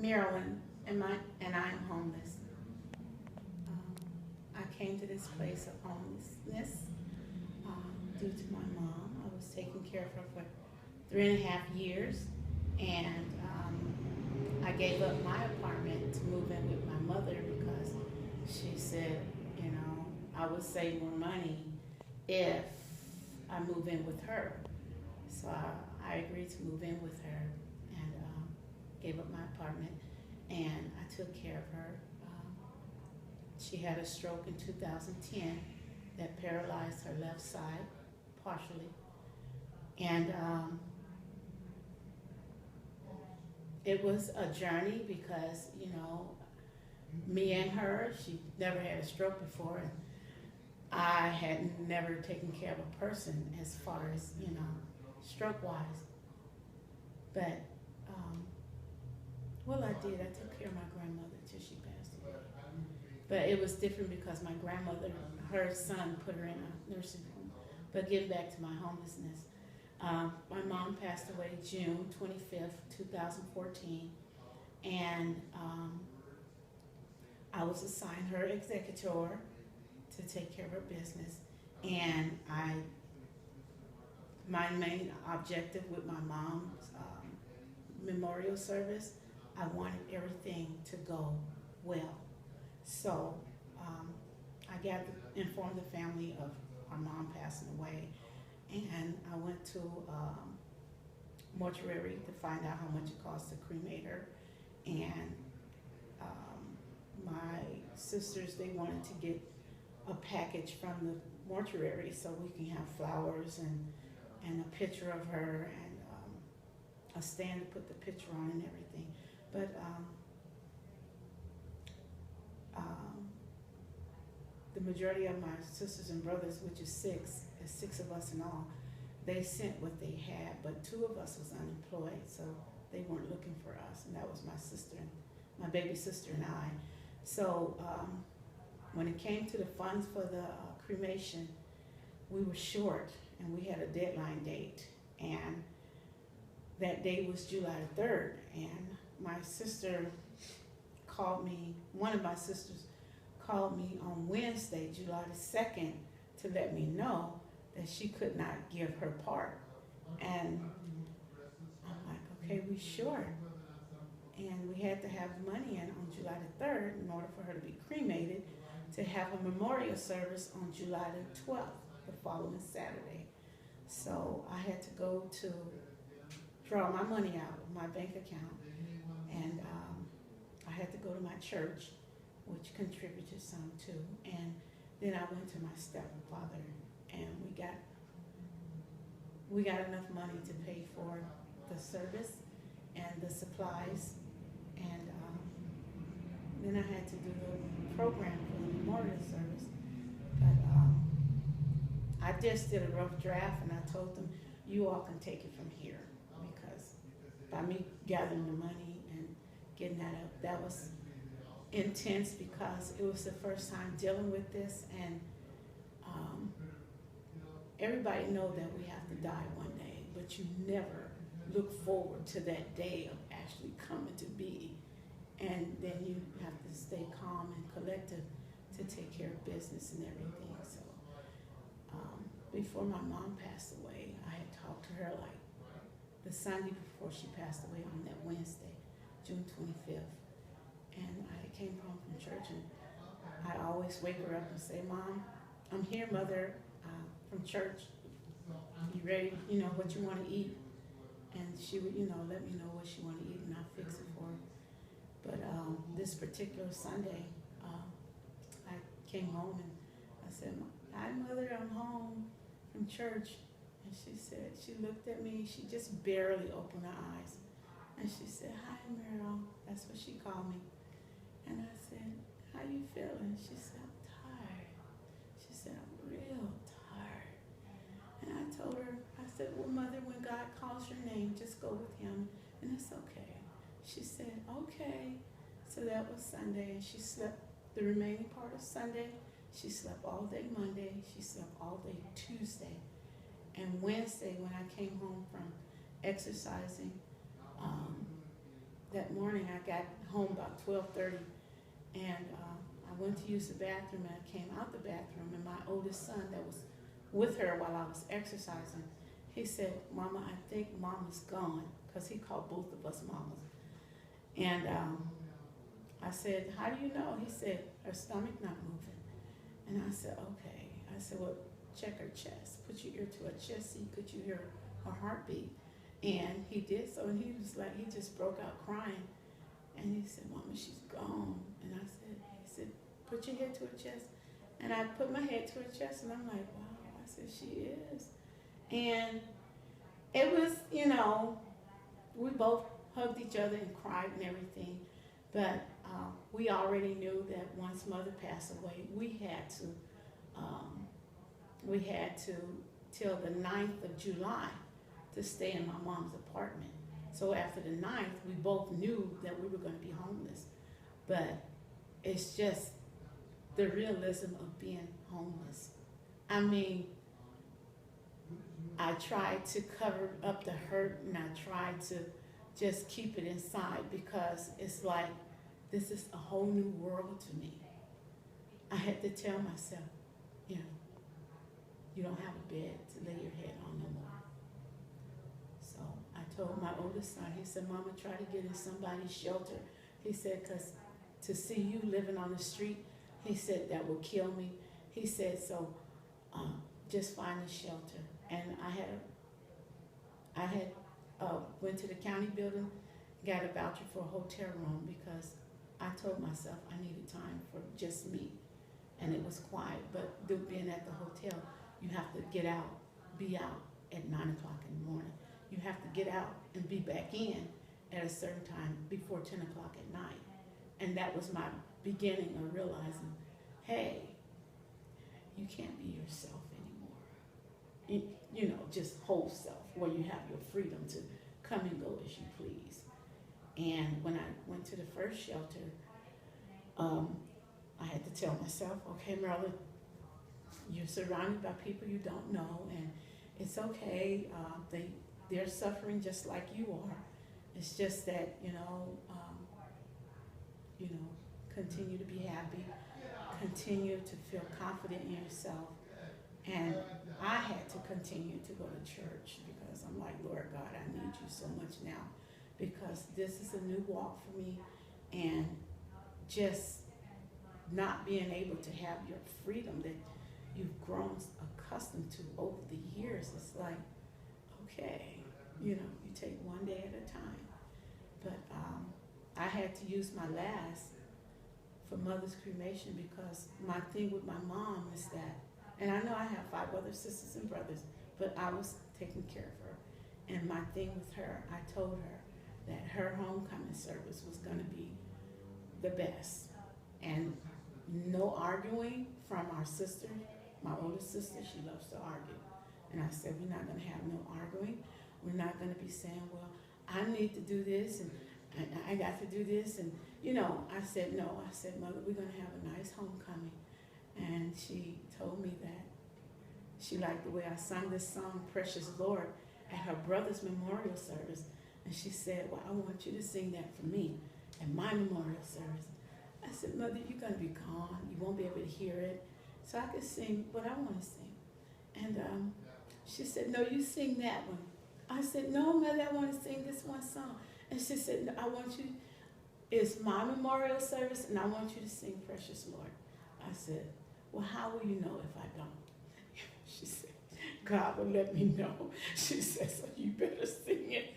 Maryland, and I'm homeless. I came to this place of homelessness due to my mom. I was taking care of her for 3.5 years, and I gave up my apartment to move in with my mother because she said, you know, I would save more money if I move in with her. So I agreed to move in with her and gave up my apartment, and I took care of her. She had a stroke in 2010 that paralyzed her left side partially, and it was a journey because, you know, me and her, she never had a stroke before, and I had never taken care of a person as far as, you know, stroke wise. But, well, I did. I took care of my grandmother till she passed away. But it was different because my grandmother, her son put her in a nursing home. But getting back to my homelessness, my mom passed away June 25th, 2014, and I was assigned her executor to take care of her business. And my main objective with my mom's memorial service, I wanted everything to go well. So I got to inform the family of our mom passing away, and I went to mortuary to find out how much it cost to cremate her. And my sisters, they wanted to get a package from the mortuary so we can have flowers and a picture of her and a stand to put the picture on and everything. But the majority of my sisters and brothers, which is six of us in all, they sent what they had, but 2 of us was unemployed, so they weren't looking for us, and that was my sister, my baby sister and I. So when it came to the funds for the cremation, we were short, and we had a deadline date, and that day was July 3rd, and my sister called me, one of my sisters called me on Wednesday, July the 2nd, to let me know that she could not give her part. And I'm like, okay, we short. And we had to have money in on July the 3rd in order for her to be cremated, to have a memorial service on July the 12th, the following Saturday. So I had to go to draw my money out of my bank account, and I had to go to my church, which contributed some too, and then I went to my stepfather, and we got enough money to pay for the service and the supplies, and then I had to do the program for the memorial service. But I just did a rough draft, and I told them, you all can take it from here, because by me gathering the money and getting that up, that was intense because it was the first time dealing with this, and everybody know that we have to die one day, but you never look forward to that day of actually coming to be. And then you have to stay calm and collected to take care of business and everything. So before my mom passed away, I had talked to her like the Sunday before she passed away, on that Wednesday, June 25th. And I came home from church, and I always wake her up and say, Mom, I'm here, Mother, from church. You ready? You know, what you want to eat? And she would, you know, let me know what she wanted to eat, and I'll fix it for her. But this particular Sunday, I came home and I said, hi, Mother, I'm home from church. And she said, she looked at me, she just barely opened her eyes. And she said, hi, Meryl. That's what she called me. And I said, how you feeling? She said, I'm tired. She said, I'm real tired. And I told her, I said, well, Mother, when God calls your name, just go with him, and it's okay. She said, okay. So that was Sunday, and she slept the remaining part of Sunday. She slept all day Monday. She slept all day Tuesday. And Wednesday, when I came home from exercising, that morning I got home about 12:30, and I went to use the bathroom, and I came out the bathroom, and my oldest son that was with her while I was exercising, he said, "Mama, I think Mama's gone," because he called both of us mamas. And I said, "How do you know?" He said, "Her stomach not moving." And I said, "Okay." I said, "Well, check her chest. Put your ear to her chest, see, could you hear her heartbeat?" And he did so, and he was like, he just broke out crying. And he said, "Mama, she's gone." And he said, "Put your head to her chest." And I put my head to her chest, and I'm like, wow, I said, she is. And it was, we both hugged each other and cried and everything. But we already knew that once Mother passed away, we had to till the 9th of July to stay in my mom's apartment. So after the 9th, we both knew that we were going to be homeless. But it's just the realism of being homeless. I mean, I tried to cover up the hurt, and I tried to just keep it inside, because it's like, this is a whole new world to me. I had to tell myself, you don't have a bed to lay your head on no more. So I told my oldest son, he said, "Mama, try to get in somebody's shelter." He said, "Because to see you living on the street," he said, "that will kill me." He said, "So just find a shelter." And I had went to the county building, got a voucher for a hotel room, because I told myself I needed time for just me. And it was quiet, but being at the hotel, you have to get out, be out at 9 o'clock in the morning. You have to get out and be back in at a certain time before 10 o'clock at night. And that was my beginning of realizing, hey, you can't be yourself anymore. Just whole self, where you have your freedom to come and go as you please. And when I went to the first shelter, I had to tell myself, okay, Marilyn, you're surrounded by people you don't know, and it's okay. They're suffering just like you are. It's just that, continue to be happy, continue to feel confident in yourself. And I had to continue to go to church, because I'm like, Lord God, I need you so much now, because this is a new walk for me. And just not being able to have your freedom that you've grown accustomed to over the years, it's like, okay, you take one day at a time. But I had to use my last for Mother's cremation, because my thing with my mom is that, and I know I have 5 other sisters and brothers, but I was taking care of her. And my thing with her, I told her that her homecoming service was going to be the best. And no arguing from our sister. My oldest sister, she loves to argue. And I said, we're not going to have no arguing. We're not going to be saying, well, I need to do this, and I got to do this. And, I said, no. I said, Mother, we're going to have a nice homecoming. And she told me that she liked the way I sung this song, Precious Lord, at her brother's memorial service. And she said, well, I want you to sing that for me at my memorial service. I said, Mother, you're going to be gone. You won't be able to hear it. So I could sing what I want to sing. And she said, no, you sing that one. I said, no, Mother, I want to sing this one song. And she said, no, I want you, it's my memorial service, and I want you to sing Precious Lord. I said, well, how will you know if I don't? She said, God will let me know. She said, so you better sing it,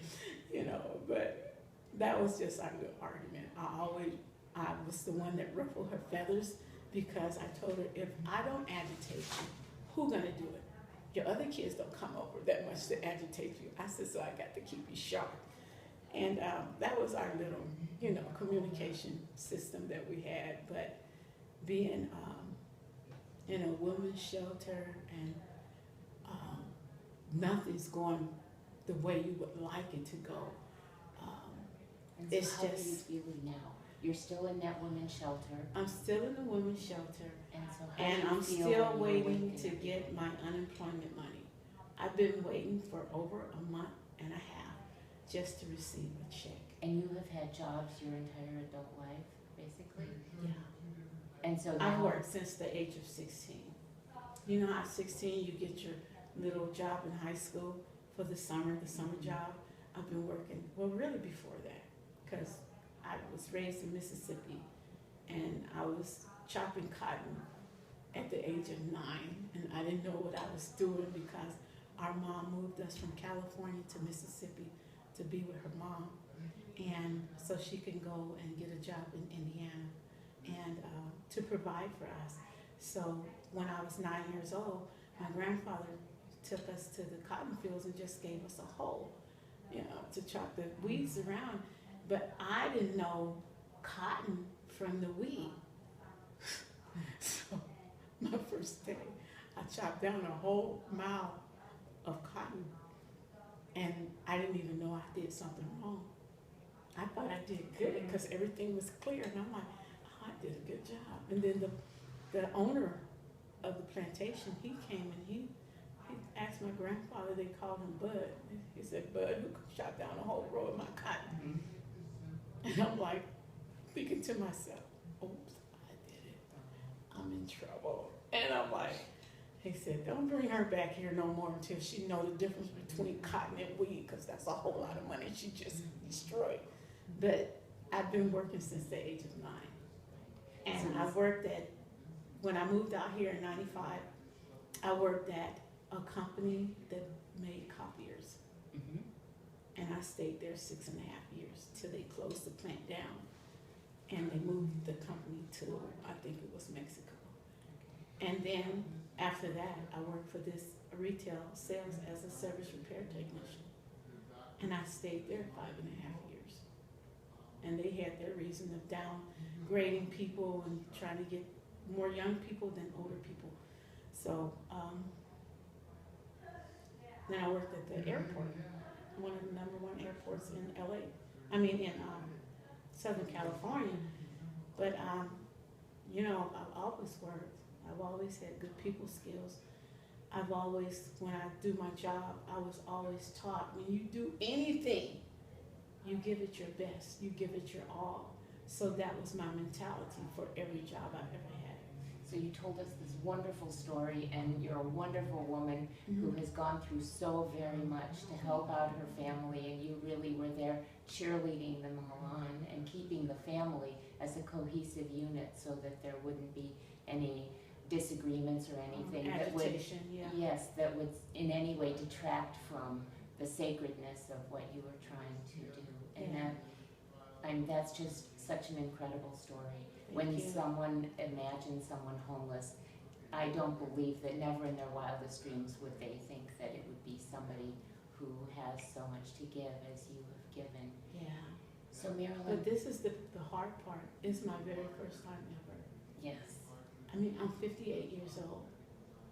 But that was just our little argument. I was the one that ruffled her feathers, because I told her, if I don't agitate you, who's going to do it? Your other kids don't come over that much to agitate you. I said, so I got to keep you sharp. And that was our little, communication system that we had. But being in a women's shelter, and nothing's going the way you would like it to go. And so it's how just, are you feeling now? You're still in that women's shelter. I'm still in the women's shelter, And so how and do you I'm feel still when you're waiting to waking? get my unemployment money. I've been waiting for over a month and a half just to receive a check. And you have had jobs your entire adult life, basically? Yeah. And so I've now, worked since the age of 16. You know, at 16, you get your little job in high school for the summer job. I've been working, well, really before that, because I was raised in Mississippi, and I was chopping cotton at the age of 9, and I didn't know what I was doing because our mom moved us from California to Mississippi to be with her mom, and so she can go and get a job in Indiana and to provide for us. So when I was 9 years old, my grandfather took us to the cotton fields and just gave us a hoe, you know, to chop the weeds around. But I didn't know cotton from the weed. So my first day, I chopped down a whole mile of cotton, and I didn't even know I did something wrong. I thought I did good because everything was clear, and I'm like, oh, I did a good job. And then the owner of the plantation, he came and he asked my grandfather, they called him Bud. He said, Bud, who chopped down a whole row of my cotton? And I'm like, thinking to myself, oops, I did it. I'm in trouble. And I'm like, he said, don't bring her back here no more until she know the difference between cotton and weed, because that's a whole lot of money she just destroyed. But I've been working since the age of 9. And I worked at, when I moved out here in 95, I worked at a company that made copiers. Mhm. And I stayed there 6.5 years till they closed the plant down. And they moved the company to, I think it was Mexico. And then after that, I worked for this retail sales as a service repair technician. And I stayed there 5.5 years. And they had their reason of downgrading people and trying to get more young people than older people. So then I worked at the airport, one of the #1 airports in LA. I mean in Southern California. But you know, I've always worked. I've always had good people skills. I've always, when I do my job, I was always taught when you do anything, you give it your best, you give it your all. So that was my mentality for every job I've ever had. So you told us this wonderful story, and you're a wonderful woman who has gone through so very much to help out her family, and you really were there cheerleading them on and keeping the family as a cohesive unit so that there wouldn't be any disagreements or anything that would, Agitation, yeah. yes, that would in any way detract from the sacredness of what you were trying to do. And Yeah. that's just such an incredible story. Thank When you. someone imagines someone homeless, I don't believe that never in their wildest dreams would they think that it would be somebody who has so much to give as you have given. Yeah. So Marilyn, But this is the hard part. It's my very first time ever. yes, I mean, I'm 58 years old,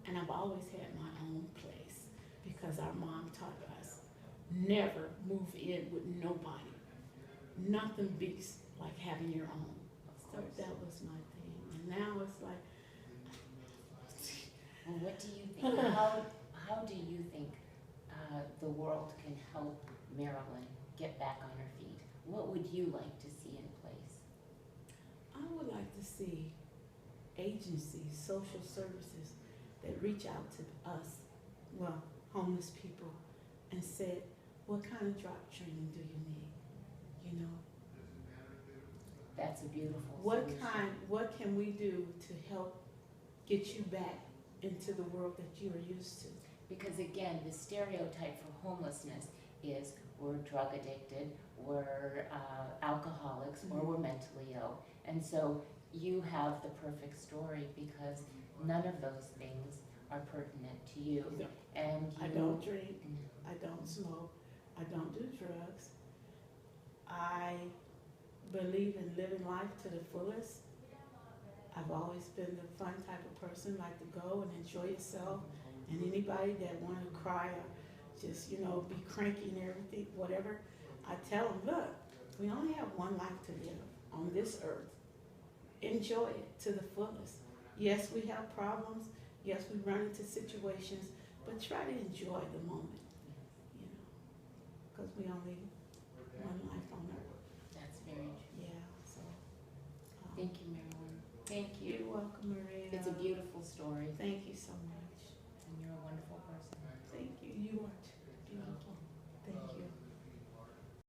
and I've always had my own place because our mom taught us never move in with nobody. Nothing beats like having your own. So that was my thing. And now it's like, well, what do you think, how do you think the world can help Marilyn get back on her feet? What would you like to see in place? I would like to see agencies, social services that reach out to us, well, homeless people, and said, what kind of job training do you need? You know, That's a beautiful what solution. what can we do to help get you back into the world that you are used to? Because again, the stereotype for homelessness is we're drug addicted, we're alcoholics, or we're mentally ill. And so you have the perfect story because none of those things are pertinent to you. No. And you, I don't drink, I don't smoke, I don't do drugs. I believe in living life to the fullest. I've always been the fun type of person, like to go and enjoy yourself. And anybody that want to cry or just, you know, be cranky and everything, whatever, I tell them, look, we only have one life to live on this earth. Enjoy it to the fullest. Yes, we have problems. Yes, we run into situations, but try to enjoy the moment, you know, because we only one life on earth. story, Thank you so much. and you're a wonderful person. Thank you. You